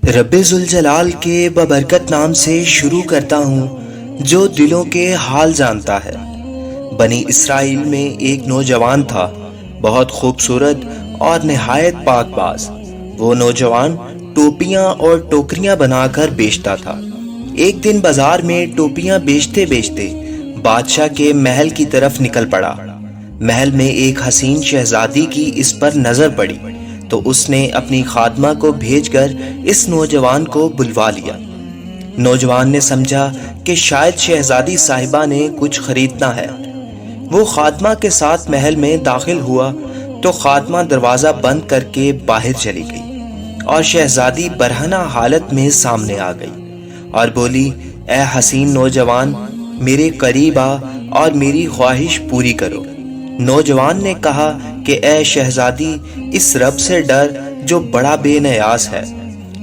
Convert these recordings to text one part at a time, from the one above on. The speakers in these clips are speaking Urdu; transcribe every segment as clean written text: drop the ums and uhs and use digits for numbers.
رب ذوالجلال کے ببرکت نام سے شروع کرتا ہوں جو دلوں کے حال جانتا ہے۔ بنی اسرائیل میں ایک نوجوان تھا، بہت خوبصورت اور نہایت پاک باز۔ وہ نوجوان ٹوپیاں اور ٹوکریاں بنا کر بیچتا تھا۔ ایک دن بازار میں ٹوپیاں بیچتے بیچتے بادشاہ کے محل کی طرف نکل پڑا۔ محل میں ایک حسین شہزادی کی اس پر نظر پڑی تو اس نے اپنی خادمہ کو بھیج کر اس نوجوان کو بلوا لیا۔ نوجوان نے سمجھا کہ شاید شہزادی صاحبہ نے کچھ خریدنا ہے۔ وہ خادمہ کے ساتھ محل میں داخل ہوا تو خادمہ دروازہ بند کر کے باہر چلی گئی اور شہزادی برہنہ حالت میں سامنے آ گئی اور بولی، اے حسین نوجوان، میرے قریب آ اور میری خواہش پوری کرو۔ نوجوان نے کہا کہ اے شہزادی، اس رب سے ڈر جو بڑا بے نیاز ہے۔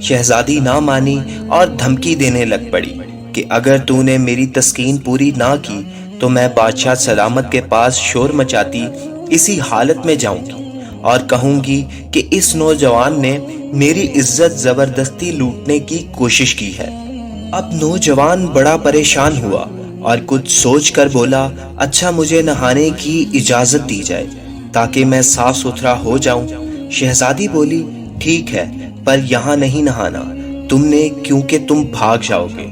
شہزادی نہ مانی اور دھمکی دینے لگ پڑی کہ اگر تو نے میری تسکین پوری نہ کی تو میں بادشاہ سلامت کے پاس شور مچاتی اسی حالت میں جاؤں گی اور کہوں گی کہ اس نوجوان نے میری عزت زبردستی لوٹنے کی کوشش کی ہے۔ اب نوجوان بڑا پریشان ہوا اور کچھ سوچ کر بولا، اچھا مجھے نہانے کی اجازت دی جائے تاکہ میں صاف ستھرا ہو جاؤں۔ شہزادی بولی، ٹھیک ہے، پر یہاں نہیں نہانا تم نے، کیونکہ تم بھاگ جاؤ گے۔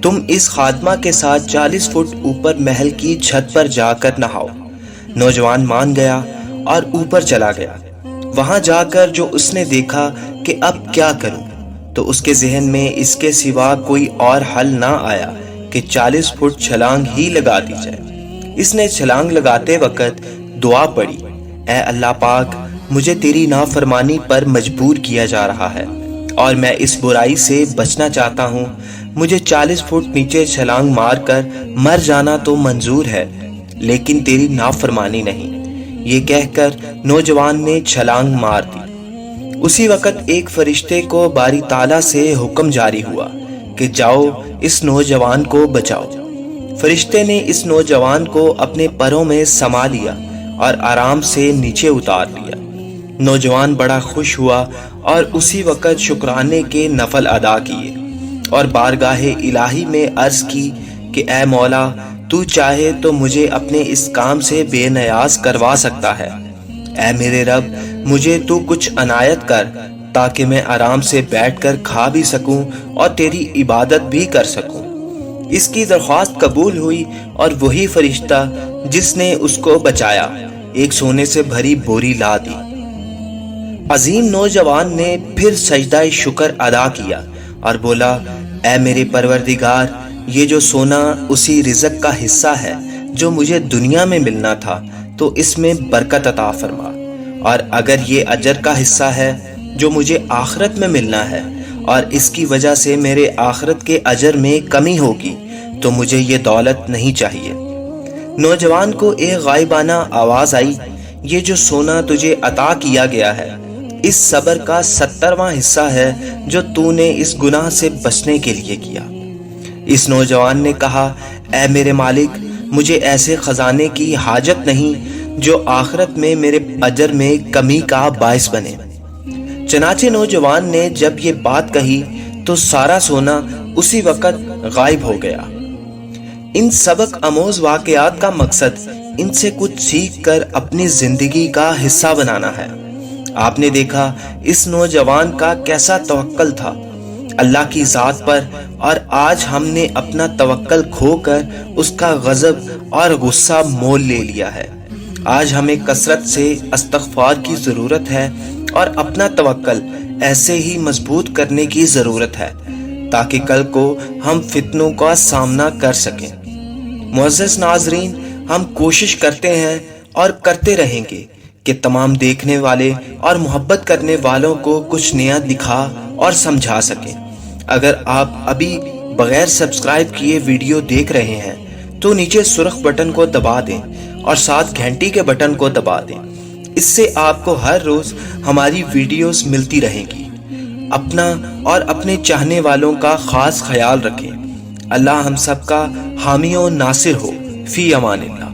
تم اس خادمہ کے ساتھ 40 فٹ اوپر محل کی چھت پر جا کر نہاؤ۔ نوجوان مان گیا اور اوپر چلا گیا۔ وہاں جا کر جو اس نے دیکھا کہ اب کیا کروں، تو اس کے ذہن میں اس کے سوا کوئی اور حل نہ آیا کہ 40 فٹ چھلانگ ہی لگا دی جائے۔ اس نے چھلانگ لگاتے وقت دعا پڑھی، اے اللہ پاک، مجھے تیری نافرمانی پر مجبور کیا جا رہا ہے اور میں اس برائی سے بچنا چاہتا ہوں۔ مجھے 40 فٹ نیچے چھلانگ مار کر مر جانا تو منظور ہے، لیکن تیری نافرمانی نہیں۔ یہ کہہ کر نوجوان نے چھلانگ مار دی۔ اسی وقت ایک فرشتے کو باری تعالیٰ سے حکم جاری ہوا کہ جاؤ اس نوجوان کو بچاؤ۔ فرشتے نے اس نوجوان کو اپنے پروں میں سما لیا اور آرام سے نیچے اتار لیا۔ نوجوان بڑا خوش ہوا اور اسی وقت شکرانے کے نفل ادا کیے اور بارگاہ الہی میں عرض کی کہ اے مولا، تو چاہے تو مجھے اپنے اس کام سے بے نیاز کروا سکتا ہے۔ اے میرے رب، مجھے تو کچھ عنایت کر تاکہ میں آرام سے بیٹھ کر کھا بھی سکوں اور تیری عبادت بھی کر سکوں۔ اس کی درخواست قبول ہوئی اور وہی فرشتہ جس نے اس کو بچایا ایک سونے سے بھری بوری لا دی۔ عظیم نوجوان نے پھر سجدہ شکر ادا کیا اور بولا، اے میرے پروردگار، یہ جو سونا اسی رزق کا حصہ ہے جو مجھے دنیا میں ملنا تھا، تو اس میں برکت عطا فرما، اور اگر یہ اجر کا حصہ ہے جو مجھے آخرت میں ملنا ہے اور اس کی وجہ سے میرے آخرت کے اجر میں کمی ہوگی تو مجھے یہ دولت نہیں چاہیے۔ نوجوان کو ایک غائبانہ آواز آئی، یہ جو سونا تجھے عطا کیا گیا ہے اس صبر کا 70واں حصہ ہے جو تو نے اس گناہ سے بچنے کے لیے کیا۔ اس نوجوان نے کہا، اے میرے مالک، مجھے ایسے خزانے کی حاجت نہیں جو آخرت میں میرے اجر میں کمی کا باعث بنے۔ چنانچہ نوجوان نے جب یہ بات کہی تو سارا سونا اسی وقت غائب ہو گیا۔ ان سبق آموز واقعات کا مقصد ان سے کچھ سیکھ کر اپنی زندگی کا حصہ بنانا ہے۔ آپ نے دیکھا اس نوجوان کا کیسا توکل تھا اللہ کی ذات پر، اور آج ہم نے اپنا توکل کھو کر اس کا غضب اور غصہ مول لے لیا ہے۔ آج ہمیں کثرت سے استغفار کی ضرورت ہے اور اپنا توکل ایسے ہی مضبوط کرنے کی ضرورت ہے تاکہ کل کو ہم فتنوں کا سامنا کر سکیں۔ معزز ناظرین، ہم کوشش کرتے ہیں اور کرتے رہیں گے کہ تمام دیکھنے والے اور محبت کرنے والوں کو کچھ نیا دکھا اور سمجھا سکیں۔ اگر آپ ابھی بغیر سبسکرائب کیے ویڈیو دیکھ رہے ہیں تو نیچے سرخ بٹن کو دبا دیں اور ساتھ گھنٹی کے بٹن کو دبا دیں۔ اس سے آپ کو ہر روز ہماری ویڈیوز ملتی رہیں گی۔ اپنا اور اپنے چاہنے والوں کا خاص خیال رکھیں۔ اللہ ہم سب کا حامی و ناصر ہو۔ فی امان اللہ۔